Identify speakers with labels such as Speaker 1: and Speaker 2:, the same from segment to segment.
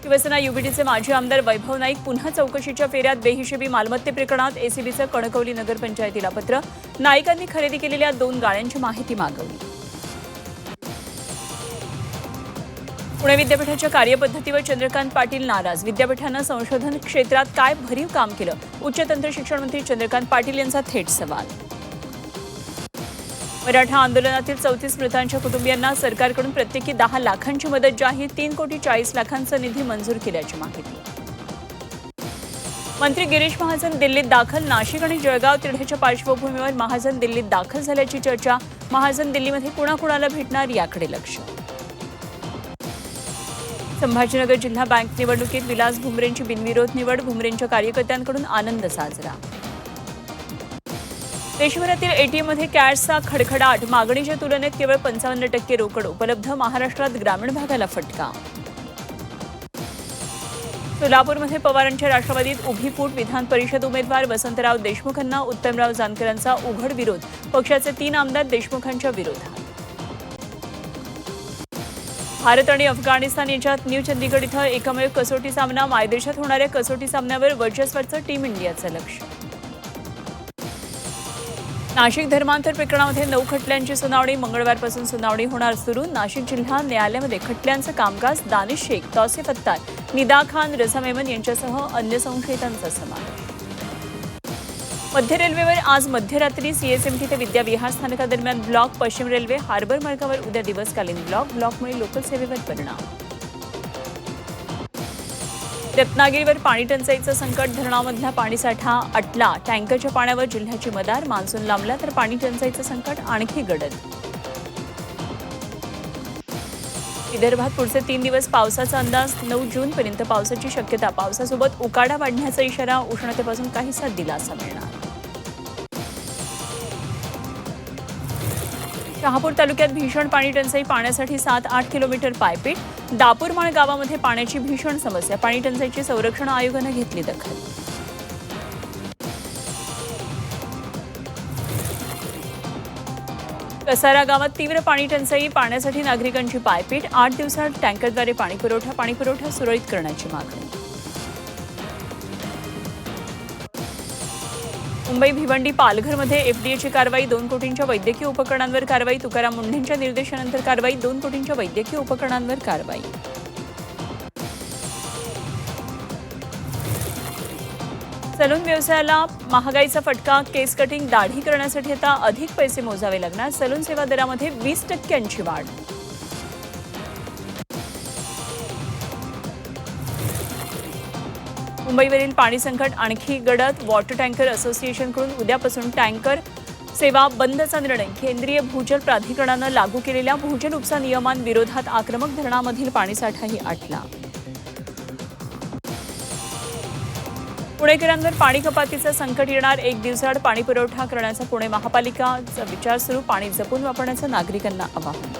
Speaker 1: शिवसेना युबीटीचे माजी आमदार वैभव नाईक पुन्हा चौकशीच्या फेऱ्यात. बेहिशेबी मालमत्ते प्रकरणात एसीबीचं कणकवली नगरपंचायतीला पत्र. नाईकांनी खरेदी केलेल्या 2 गाड्यांची माहिती मागवली. पुणे विद्यापीठाच्या कार्यपद्धतीवर चंद्रकांत पाटील नाराज. विद्यापीठानं संशोधन क्षेत्रात काय भरीव काम केलं? उच्च तंत्र शिक्षण मंत्री चंद्रकांत पाटील यांचा थेट सवाल. मराठा आंदोलनातील 34 मृतांच्या कुटुंबियांना सरकारकडून प्रत्येकी 10 लाखांची मदत जाहीर. 3,40,00,000चा निधी मंजूर केल्याची माहिती. मंत्री गिरीश महाजन दिल्लीत दाखल. नाशिक आणि जळगाव तिढ्याच्या पार्श्वभूमीवर महाजन दिल्लीत दाखल झाल्याची चर्चा. महाजन दिल्लीमध्ये कुणाकुणाला भेटणार याकडे लक्ष. संभाजीनगर जिल्हा बँक निवडणुकीत विलास भुमरेंची बिनविरोध निवड. भुमरेंच्या कार्यकर्त्यांकडून आनंद साजरा. देशभरातील एटीएममध्ये कॅशचा खडखडाट. मागणीच्या तुलनेत केवळ 55% रोकड उपलब्ध. महाराष्ट्रात ग्रामीण भागाला फटका. सोलापूरमध्ये पवारांच्या राष्ट्रवादीत उभी फूट. विधान परिषद उमेदवार वसंतराव देशमुखांना उत्तमराव जानकरांचा उघड विरोध. पक्षाचे 3 आमदार देशमुखांच्या विरोधात. भारत आणि अफगाणिस्तान यांच्यात न्यू चंदीगड इथं एकमेव कसोटी सामना. मायदेशात होणाऱ्या कसोटी सामन्यावर वर्चस्वाचं टीम इंडियाचं लक्ष. नाशिक धर्मांतर प्रकरणामध्ये 9 खटल्यांची सुनावणी. मंगळवारपासून सुनावणी होणार सुरू. नाशिक जिल्हा न्यायालयामध्ये खटल्यांचं कामकाज. दानिश शेख, तौसिफ अत्तार, निदा खान, रझा मेमन यांच्यासह अन्य संशयितांचा समावेश. मध्य रेल्वेवर आज मध्यरात्री सीएसएमटी ते विद्याविहार स्थानकादरम्यान ब्लॉक. पश्चिम रेल्वे हार्बर मार्गावर उद्या दिवसकालीन ब्लॉक. ब्लॉकमुळे लोकल सेवेवर परिणाम. रत्नागिरीवर पाणी टंचाईचं संकट. धरणामधला पाणीसाठा आटला. टँकरच्या पाण्यावर जिल्ह्याची मदार. मान्सून लांबला तर पाणी टंचाईचं संकट आणखी गडद. विदर्भात पुढचे 3 दिवस पावसाचा अंदाज. 9 जूनपर्यंत पावसाची शक्यता. पावसासोबत उकाडा वाढण्याचा इशारा. उष्णतेपासून काहीसा दिलासा मिळणार. शहापूर तालुक्यात भीषण पाणी टंचाई. पाण्यासाठी 7-8 किलोमीटर पायपीट. दापूरमाळ गावामध्ये पाण्याची भीषण समस्या. पाणी टंचाईची संरक्षण आयोगानं घेतली दखल. कसारा गावात तीव्र पाणी टंचाई. पाण्यासाठी नागरिकांची पायपीट. 8 दिवसात टँकरद्वारे पाणीपुरवठा सुरळीत करण्याची मागणी. मुंबई भिवंडी पालघरमध्ये एफडीएची कारवाई. 2 कोटींच्या वैद्यकीय उपकरणांवर कारवाई. तुकाराम मुंढेंच्या निर्देशानंतर कारवाई. 2 कोटींच्या वैद्यकीय उपकरणांवर कारवाई. सलून व्यवसायाला महागाईचा फटका. केस कटिंग, दाढी करण्यासाठी आता अधिक पैसे मोजावे लागणार. सलून सेवा दरामध्ये 20% वाढ. मुंबईवरील पाणी संकट आणखी गडद. वॉटर टँकर असोसिएशनकडून उद्यापासून टँकर सेवा बंदचा निर्णय. केंद्रीय भूजल प्राधिकरणानं लागू केलेल्या भूजल उपसा नियमांविरोधात आक्रमक. धरणामधील पाणीसाठाही आटला. पुणेकरांवर पाणी कपातीचं संकट येणार. 1 दिवसाआड पाणीपुरवठा करण्याचा पुणे महापालिकेचा विचार सुरू. पाणी जपून वापरण्याचं नागरिकांना आवाहन.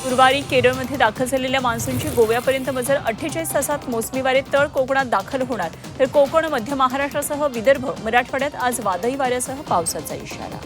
Speaker 1: गुरुवारी केरळमध्ये दाखल झालेल्या मान्सूनची गोव्यापर्यंत मजल. 48 तासात मोसमी वारे तळ कोकणात दाखल होणार. तर कोकण, मध्य महाराष्ट्रासह विदर्भ, मराठवाड्यात आज वादळी वाऱ्यासह पावसाचा इशारा.